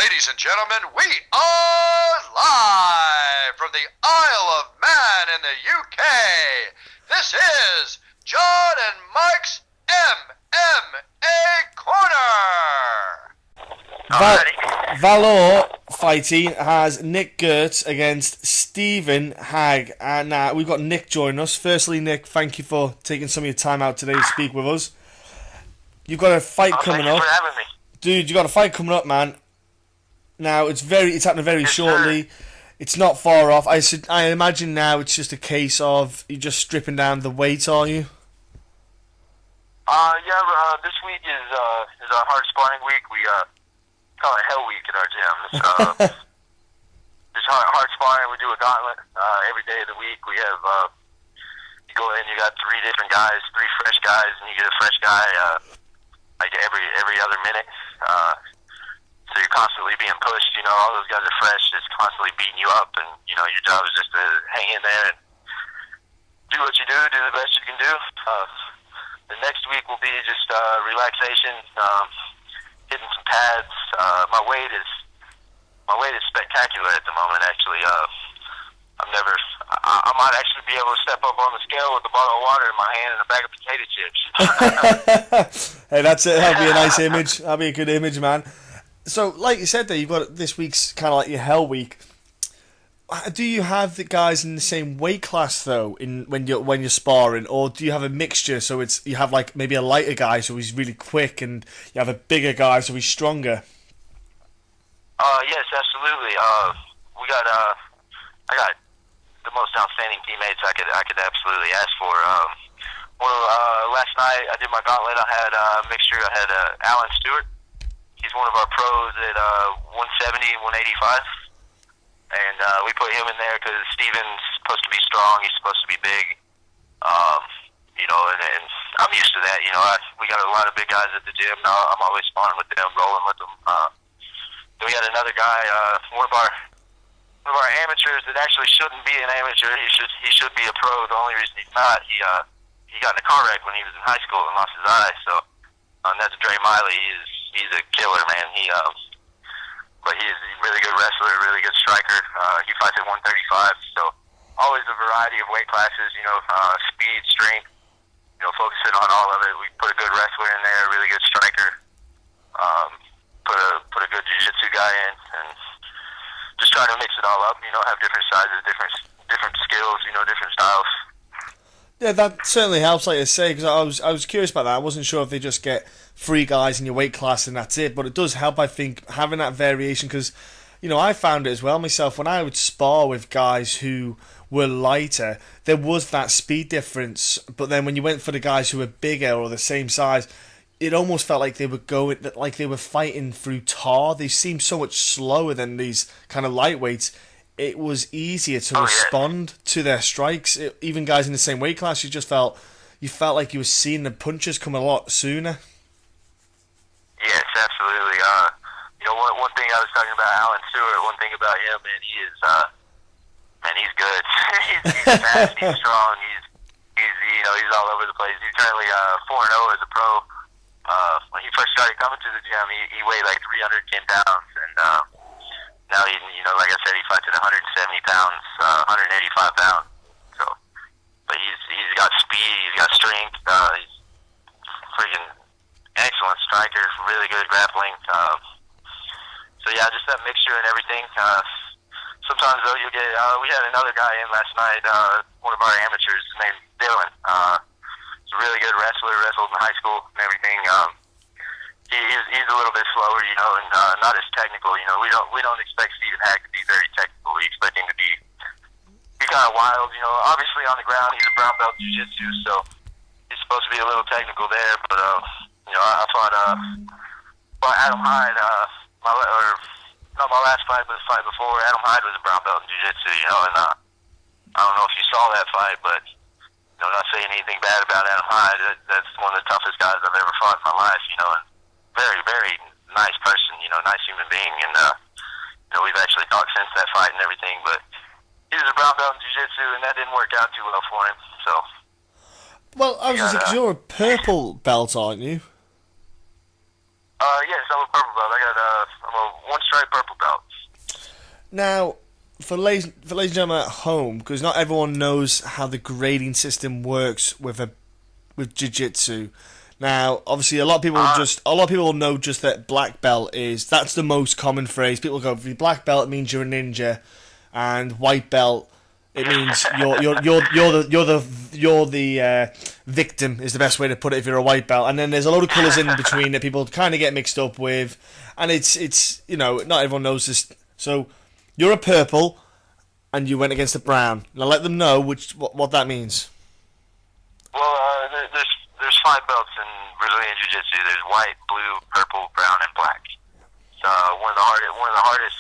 Ladies and gentlemen, we are live from the Isle of Man in the UK. This is John and Mike's MMA Corner. Valor Fighting has Nick Gehrts against Steven Haag, and we've got Nick joining us. Firstly, Nick, thank you for taking some of your time out today to speak with us. You've got a fight coming up. Thank you for having me. Dude, you got a fight coming up, man. Now it's happening very shortly. Sir. It's not far off. I imagine now it's just a case of you just stripping down the weight, are you? This week is our hard sparring week. We call it Hell Week at our gym. It's hard sparring. We do a gauntlet every day of the week. We have you go in. You got three fresh guys, and you get a fresh guy like every other minute. So you're constantly being pushed, all those guys are fresh, just constantly beating you up, and, your job is just to hang in there and do what you do the best you can do. The next week will be just relaxation, hitting some pads. My weight is spectacular at the moment, actually. I might actually be able to step up on the scale with a bottle of water in my hand and a bag of potato chips. Hey, that's it. That'll be a nice image. That'll be a good image, man. So, like you said there, you've got this week's kind of like your Hell Week. Do you have the guys in the same weight class though, when you're sparring, or do you have a mixture? So you have like maybe a lighter guy, so he's really quick, and you have a bigger guy, so he's stronger. Yes, absolutely. I got the most outstanding teammates I could absolutely ask for. Last night I did my gauntlet. I had a mixture. I had Alan Stewart. He's one of our pros at 170 and 185. And we put him in there because Steven's supposed to be strong. He's supposed to be big. And I'm used to that. We got a lot of big guys at the gym. I'm always sparring with them, rolling with them. Then we got another guy, one of our amateurs that actually shouldn't be an amateur. He should be a pro. The only reason he's not, he got in a car wreck when he was in high school and lost his eye. So that's Dre Miley. He's a killer, man. But he's a really good wrestler, really good striker. He fights at 135. So always a variety of weight classes. Speed, strength. Focusing on all of it. We put a good wrestler in there, a really good striker. Put a good JiuJitsu guy in, and just trying to mix it all up. Have different sizes, different skills. Different styles. Yeah, that certainly helps, like I say, because I was curious about that. I wasn't sure if they just get 3 guys in your weight class and that's it, but it does help, I think, having that variation, because, I found it as well myself. When I would spar with guys who were lighter, there was that speed difference, but then when you went for the guys who were bigger or the same size, it almost felt like they were fighting through tar. They seemed so much slower than these kind of lightweights. It was easier to respond to their strikes. Even guys in the same weight class, you felt like you were seeing the punches come a lot sooner. Yes, absolutely. One thing I was talking about Alan Stewart. One thing about him, man, he's good. he's fast. He's strong. He's all over the place. He's currently 4-0 as a pro. When he first started coming to the gym, he weighed like 310 pounds, and now like I said, he fights at 170 pounds, 185 pounds. So, but he's got speed, he's got strength, he's freaking excellent striker, really good grappling. So yeah, just that mixture and everything. Sometimes though you get, we had another guy in last night, one of our amateurs named Dylan. He's a really good wrestler, wrestled in high school and everything. He's a little bit slower, and not as technical. We don't expect Steven Haag to be very technical. We expect him to be kind of wild. Obviously on the ground he's a brown belt in jiu-jitsu, so he's supposed to be a little technical there. But I fought Adam Hyde. Not my last fight, but the fight before. Adam Hyde was a brown belt in jiu-jitsu, and I don't know if you saw that fight, but not saying anything bad about Adam Hyde. That's one of the toughest guys I've ever fought in my life. And very, very nice person, nice human being, and we've actually talked since that fight and everything, but he was a brown belt in jiu-jitsu, and that didn't work out too well for him, so. Well, I was just you're a purple belt, aren't you? Yes, I'm a purple belt. I got I'm a one-stripe purple belt. Now, for ladies and gentlemen at home, because not everyone knows how the grading system works with jiu-jitsu. Now, obviously, a lot of people will know just that black belt that's the most common phrase. People go, if you're black belt, it means you're a ninja, and white belt, it means you're the victim is the best way to put it if you're a white belt. And then there's a load of colours in between that people kind of get mixed up with, and it's not everyone knows this. So you're a purple, and you went against a brown. Now let them know what that means. Well, there's 5 belts in Brazilian Jiu-Jitsu. There's white, blue, purple, brown, and black. So one of the hardest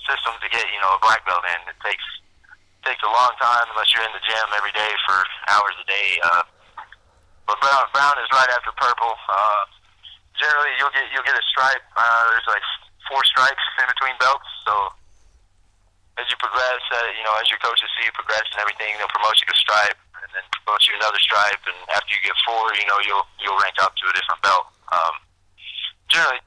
systems to get a black belt in. It takes a long time unless you're in the gym every day for hours a day. But brown is right after purple. Generally, you'll get a stripe. There's like 4 stripes in between belts. So as you progress, as your coaches see you progress and everything, they'll promote you to stripe, and then promote you another stripe. And after you get 4, you'll rank up to a different belt. Generally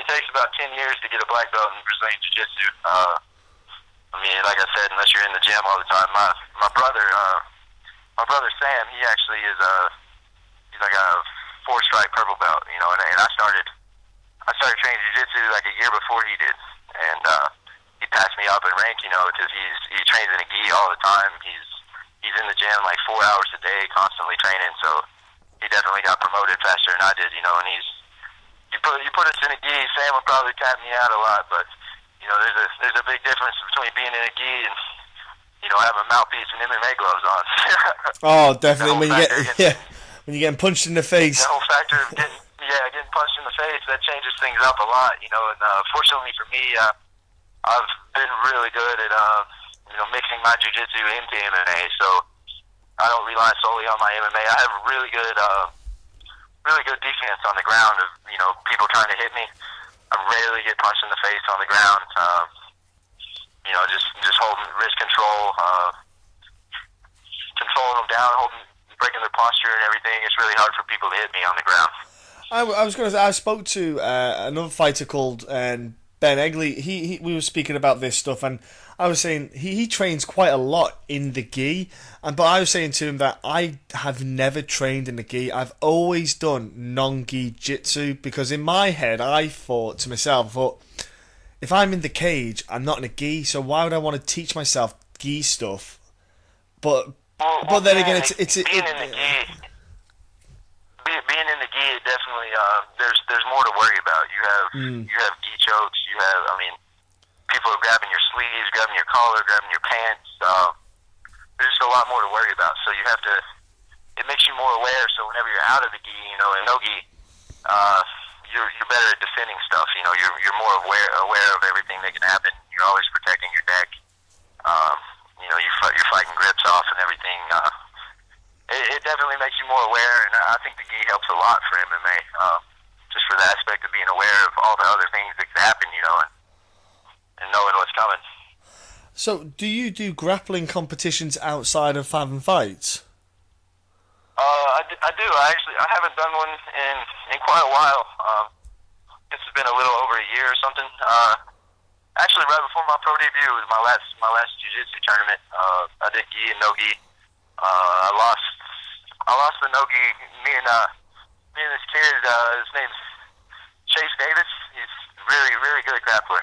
takes about 10 years to get a black belt in Brazilian Jiu-Jitsu. I mean, like I said, unless you're in the gym all the time. My brother Sam, he actually is he's like a 4-stripe purple belt, and I started training jiu-jitsu like a year before he did, and he passed me up in rank, because he trains in a gi all the time. He's in the gym like 4 hours a day, constantly training, so he definitely got promoted faster than I did, and you put us in a gi, Sam would probably tap me out a lot, but there's a big difference between being in a gi and having a mouthpiece and MMA gloves on. Oh, definitely. When you're getting punched in the face. The whole factor of getting punched in the face, that changes things up a lot. And fortunately for me, I've been really good at mixing my jiu-jitsu into MMA. So I don't rely solely on my MMA. I have really good defense on the ground of people trying to hit me. I rarely get punched in the face on the ground. Just holding wrist control, controlling them down, breaking their posture and everything. It's really hard for people to hit me on the ground. I was going to say, I spoke to another fighter called Ben Egley. We were speaking about this stuff, and I was saying he trains quite a lot in the gi, but I was saying to him that I have never trained in the gi. I've always done non-gi jitsu, because in my head I thought to myself, if I'm in the cage, I'm not in a gi, so why would I want to teach myself gi stuff? But then again, being in the gi, it definitely there's more to worry about. You have gi chokes. People are grabbing your sleeves, grabbing your collar, grabbing your pants. There's just a lot more to worry about. So you have to. It makes you more aware. So whenever you're out of the gi, and no gi, you're better at defending stuff. You're more aware of everything that can happen. You're always protecting your neck. You're fighting grips off and everything. It definitely makes you more aware, and I think the gi helps a lot for MMA, just for the aspect of being aware of all the other things that could happen, and knowing what's coming. So, do you do grappling competitions outside of Fathom Fights? I do. I haven't done one in quite a while. It's been a little over a year or something. Actually, right before my pro debut was my last jiu-jitsu tournament. I did gi and no gi. I lost the no gi. Me and this kid. His name's Chase Davis. He's really, really good grappler.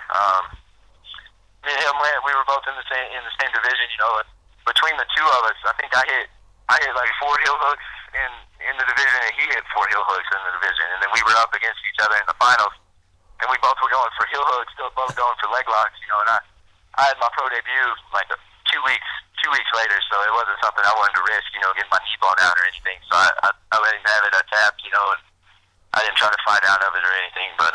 Me and him, we were both in the same division. And between the two of us, I think I hit like 4 heel hooks in the division, and he hit 4 heel hooks in the division, and then we were up against each other in the finals, and we both were going for heel hooks, still both going for leg locks, and I had my pro debut like 2 weeks later, so it wasn't something I wanted to risk, getting my knee blown out or anything, so I let him have it. I tapped, and I didn't try to fight out of it or anything, but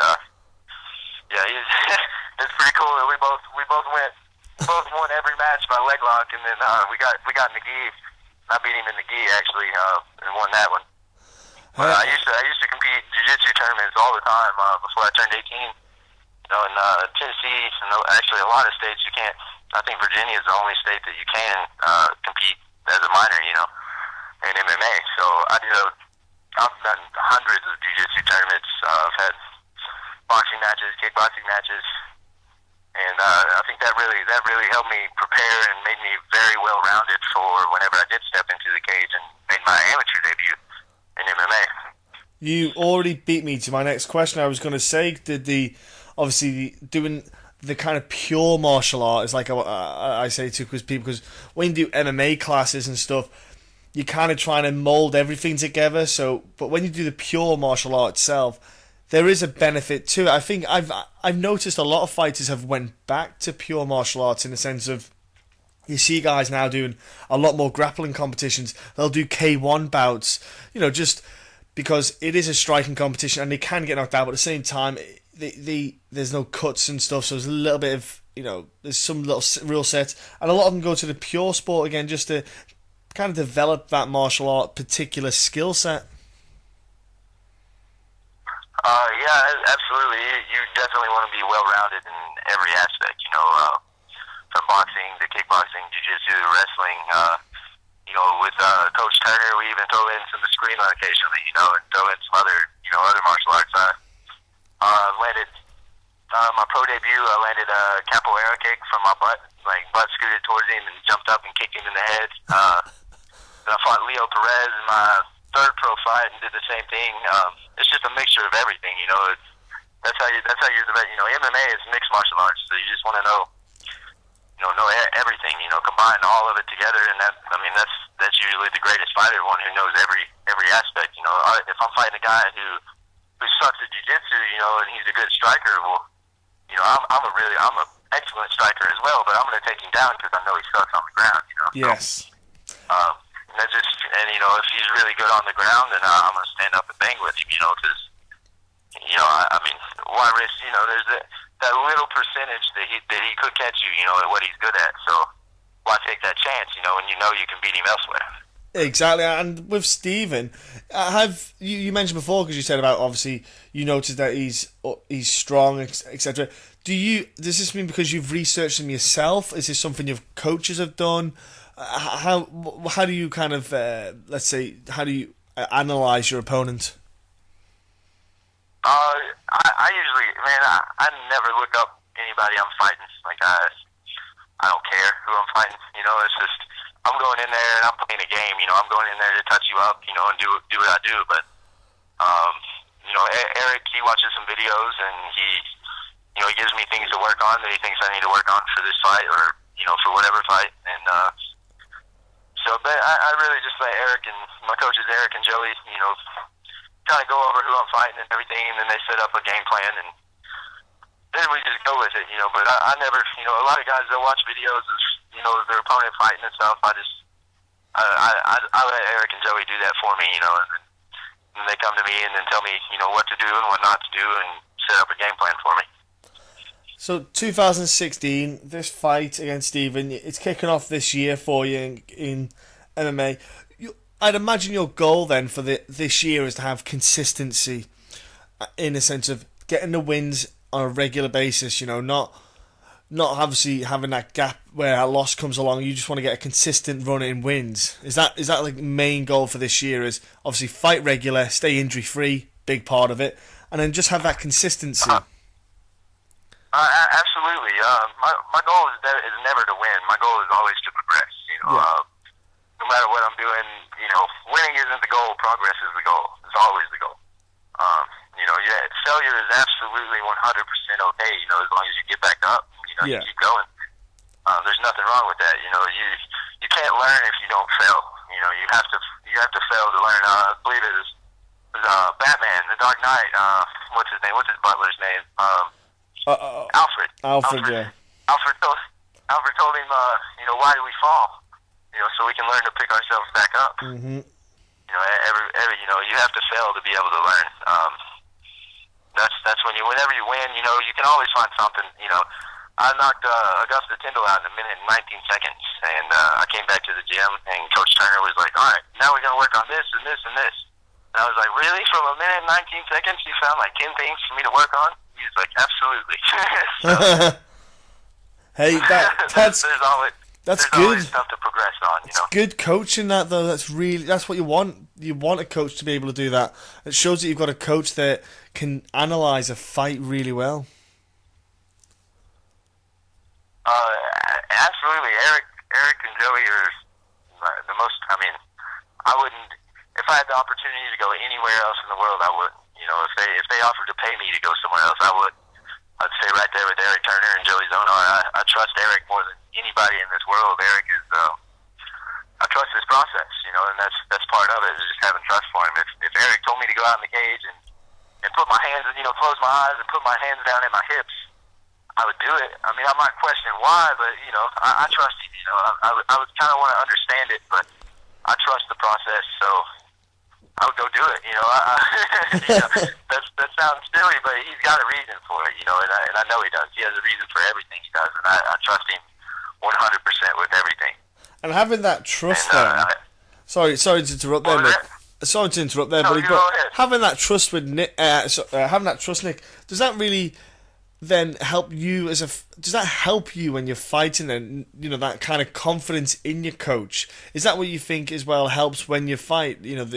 yeah, it's pretty cool that we both won every match by leg lock, and then we got in the gi. I beat him in the gi actually, and won that one. But I used to compete jiu-jitsu tournaments all the time before I turned 18. In Tennessee, and actually a lot of states you can't. I think Virginia is the only state that you can compete as a minor, in MMA. So I've done hundreds of jiu-jitsu tournaments. I've had boxing matches, kickboxing matches, and I think that really helped me prepare and made me very well rounded for whenever I did step into the cage and made my amateur debut in MMA. You already beat me to my next question. I was going to say, obviously doing the kind of pure martial art is like I say to people, because when you do MMA classes and stuff, you're kind of trying to mold everything together. So, but when you do the pure martial art itself, there is a benefit to it. I think I've noticed a lot of fighters have went back to pure martial arts in the sense of, you see guys now doing a lot more grappling competitions. They'll do K1 bouts, just because it is a striking competition and they can get knocked out, but at the same time, there's no cuts and stuff, so there's a little bit of, there's some little real sets, and a lot of them go to the pure sport again just to kind of develop that martial art particular skill set. Yeah, absolutely. You definitely want to be well-rounded in every aspect, from boxing to kickboxing, jiu-jitsu, wrestling. With Coach Turner, we even throw in some screen on occasionally, and throw in some other martial arts. Landed my pro debut. I landed a capoeira kick from my butt, butt scooted towards him and jumped up and kicked him in the head. Then I fought Leo Perez in my third pro fight and did the same thing. It's just a mixture of everything, That's how you're the best. MMA is mixed martial arts, so you just want to know everything. Combine all of it together, and that's usually the greatest fighter, one who knows every aspect. If I'm fighting a guy who sucks at jiu-jitsu, and he's a good striker, well, I'm an excellent striker as well, but I'm going to take him down because I know he sucks on the ground. Yes. If he's really good on the ground, then I'm going to stand up and bang with him. Because why risk? There's that little percentage that he could catch you. At what he's good at. So why take that chance? When you can beat him elsewhere. Exactly. And with Steven, have you mentioned before, because you said about, obviously you noticed that he's strong, etc. Does this mean because you've researched him yourself? Is this something your coaches have done? How do you kind of how do you analyze your opponent? I usually, I never look up anybody I'm fighting. I don't care who I'm fighting. It's just I'm going in there and I'm playing a game. I'm going in there to touch you up. And do what I do. But Eric, he watches some videos and he gives me things to work on that he thinks I need to work on for this fight or for whatever fight. And but I really just let Eric and my coaches, Eric and Joey, kind of go over who I'm fighting and everything, and then they set up a game plan, and then we just go with it, But I never, a lot of guys, they'll watch videos of, their opponent fighting and stuff. I let Eric and Joey do that for me, and they come to me and then tell me, what to do and what not to do, and set up a game plan for me. So 2016, this fight against Steven, it's kicking off this year for you in MMA. I'd imagine your goal then for this year is to have consistency, in a sense of getting the wins on a regular basis. Not obviously having that gap where a loss comes along. You just want to get a consistent run in wins. Is that like main goal for this year? Is obviously fight regular, stay injury free, big part of it, and then just have that consistency. Absolutely. My goal is never to win. My goal is always to progress. No matter what I'm doing, winning isn't the goal. Progress is the goal. It's always the goal. Failure is absolutely 100% okay. As long as you get back up, you keep going. There's nothing wrong with that. You can't learn if you don't fail. You have to fail to learn. I believe it was Batman, The Dark Knight. What's his name? What's his butler's name? Alfred. Yeah. Alfred told him, why do we fall? So we can learn to pick ourselves back up. Mm-hmm. You have to fail to be able to learn. That's whenever you win, you can always find something. I knocked Augusta Tyndall out in a minute and 19 seconds, and I came back to the gym, and Coach Turner was like, all right, now we're going to work on this and this and this. And I was like, really? From a minute and 19 seconds, you found 10 things for me to work on? He was like, absolutely. Hey, That's there's good. always stuff to progress on, you know. Good coaching, that though. That's what you want. You want a coach to be able to do that. It shows that you've got a coach that can analyze a fight really well. Absolutely. Eric and Joey are the most. I mean, I wouldn't. If I had the opportunity to go anywhere else in the world, I would. You know, if they offered to pay me to go somewhere else, I would. I'd stay right there with Eric Turner and Joey Zonar. I trust Eric more than anybody in this world. Eric is. I trust his process, you know, and that's part of it, is just having trust for him. If Eric told me to go out in the cage and put my hands, you know, close my eyes and put my hands down at my hips, I would do it. I mean, I might question why, but, you know, I trust him, you know. I would kind of want to understand it, but I trust the process, so I would go do it, you know. You know, that sounds silly, but he's got a reason for it, you know, and I know he does. He has a reason for everything he does, and I trust him 100% with everything. And having that trust there. Sorry to interrupt there, Nick. Sorry to interrupt there, buddy. But having that trust with Nick, having that trust, Nick, does that really then help you does that help you when you're fighting, and you know, that kind of confidence in your coach? Is that what you think as well helps when you fight? You know,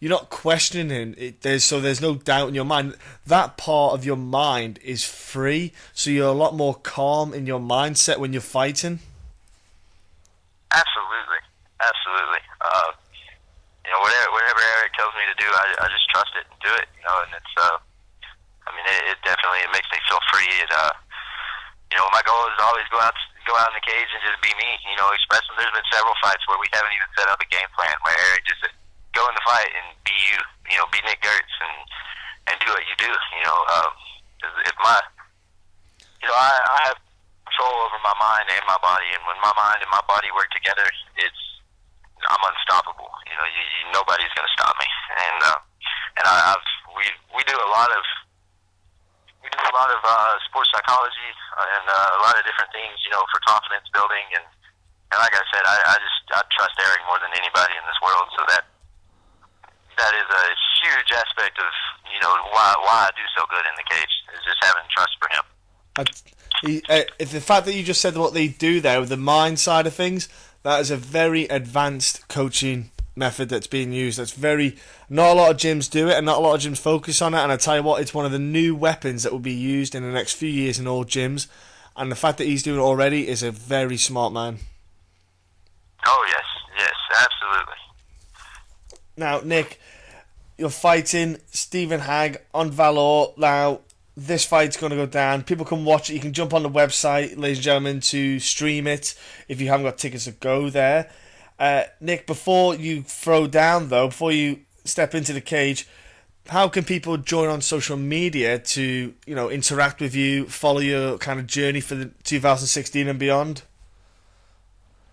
you're not questioning him. There's no doubt in your mind. That part of your mind is free, so you're a lot more calm in your mindset when you're fighting. Absolutely. You know, whatever Eric tells me to do, I just trust it and do it. You know, and it's. I mean, it definitely makes me feel free. You know, my goal is to always go out in the cage and just be me. You know, express them. There's been several fights where we haven't even set up a game plan, where Eric just said, go in the fight and be you. You know, be Nick Gehrts and do what you do. You know, if my, you know, I have control over my mind and my body, and when my mind and my body work together, I'm unstoppable. You know, nobody's gonna stop me. And we do a lot of sports psychology and a lot of different things, you know, for confidence building, and like I said, I trust Eric more than anybody in this world, so that is a huge aspect of, you know, why I do so good in the cage, is just having trust for him. The fact that you just said what they do there with the mind side of things, that is a very advanced coaching method that's being used. Not a lot of gyms do it, and not a lot of gyms focus on it, and I tell you what, it's one of the new weapons that will be used in the next few years in all gyms, and the fact that he's doing it already is a very smart man. Oh yes, absolutely. Now, Nick, you're fighting Steven Haag on Valor. Now, this fight's going to go down. People can watch it. You can jump on the website, ladies and gentlemen, to stream it if you haven't got tickets to go there. Nick, before you throw down, though, before you step into the cage, how can people join on social media to, you know, interact with you, follow your kind of journey for the 2016 and beyond?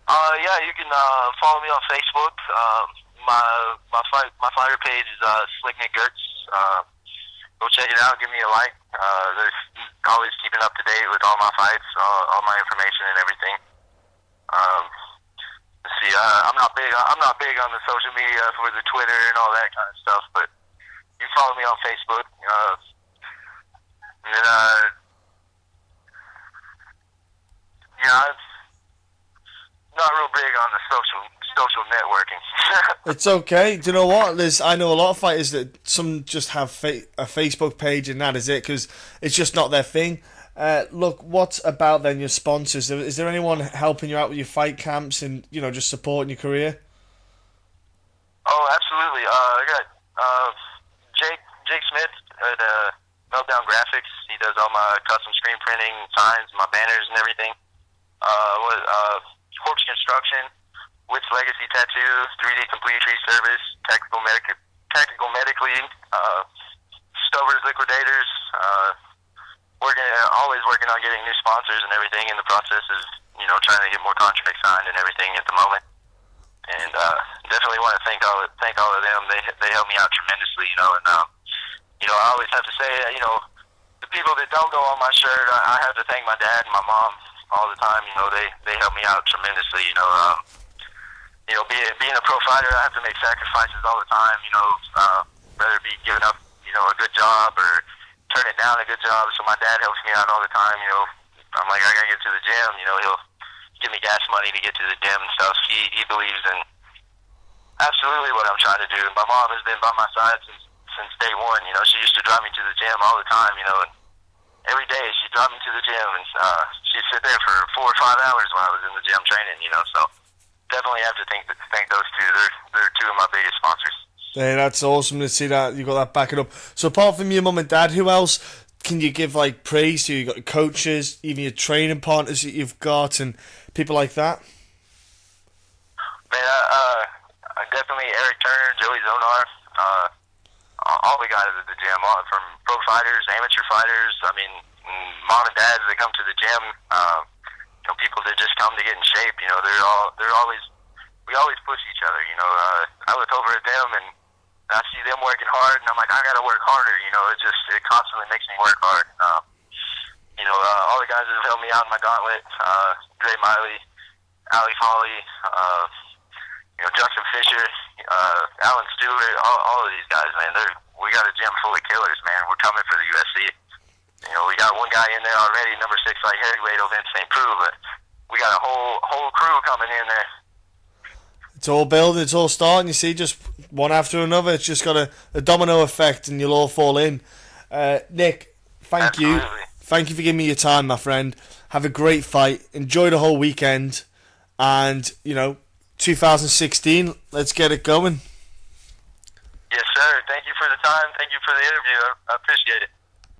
Yeah, you can follow me on Facebook. My fighter page is Slick Nick Gehrts. Go check it out. Give me a like. There's always keeping up to date with all my fights, all my information and everything. Let's see. I'm not big on the social media for the Twitter and all that kind of stuff, but you can follow me on Facebook. And then yeah, I'm not real big on the social networking. It's okay. Do you know what? I know a lot of fighters that some just have a Facebook page and that is it, because it's just not their thing. Look, what about then your sponsors? Is there anyone helping you out with your fight camps and, you know, just supporting your career? Oh, absolutely. I got Jake Smith at Meltdown Graphics. He does all my custom screen printing, signs, my banners, and everything. Corpse Construction, Wits Legacy Tattoo, 3D Complete Tree Service, Tactical Medically, Stover's Liquidators. Always working on getting new sponsors and everything. In the process of, you know, trying to get more contracts signed and everything at the moment. And definitely want to thank all of them. They help me out tremendously, you know. And you know, I always have to say, you know, the people that don't go on my shirt, I have to thank my dad and my mom all the time. You know, they help me out tremendously. You know, being a pro fighter, I have to make sacrifices all the time. You know, whether it be giving up, you know, a good job or turning down a good job. So my dad helps me out all the time. You know, I'm like, I gotta get to the gym. You know, give me gas money to get to the gym and stuff. He believes in absolutely what I'm trying to do. My mom has been by my side since day one. You know, she used to drive me to the gym all the time. You know, and every day she'd drive me to the gym, and she'd sit there for 4 or 5 hours when I was in the gym training. You know, so definitely have to thank those two. They're two of my biggest sponsors. Yeah, that's awesome to see that you got that backing up. So apart from your mum and dad, who else can you give like praise to? You got coaches, even your training partners that you've got, and people like that. Man, definitely Eric Turner, Joey Zonar, all the guys at the gym, all, from pro fighters, amateur fighters. I mean, mom and dads that come to the gym. You know, people that just come to get in shape. You know, we always push each other. You know, I look over at them and I see them working hard, and I'm like, I got to work harder. You know, it constantly makes me work hard. You know, all the guys that have helped me out in my gauntlet, Dre Miley, Ali Foley, you know, Justin Fisher, Alan Stewart, all of these guys, man. We got a gym full of killers, man. We're coming for the UFC. You know, we got one guy in there already, number 6 light heavyweight, Ovin St. Preux, but we got a whole crew coming in there. It's all building, it's all starting, you see, just one after another. It's just got a domino effect and you'll all fall in. Nick, thank you. Thank you for giving me your time, my friend. Have a great fight. Enjoy the whole weekend. And, you know, 2016, let's get it going. Yes, sir. Thank you for the time. Thank you for the interview. I appreciate it.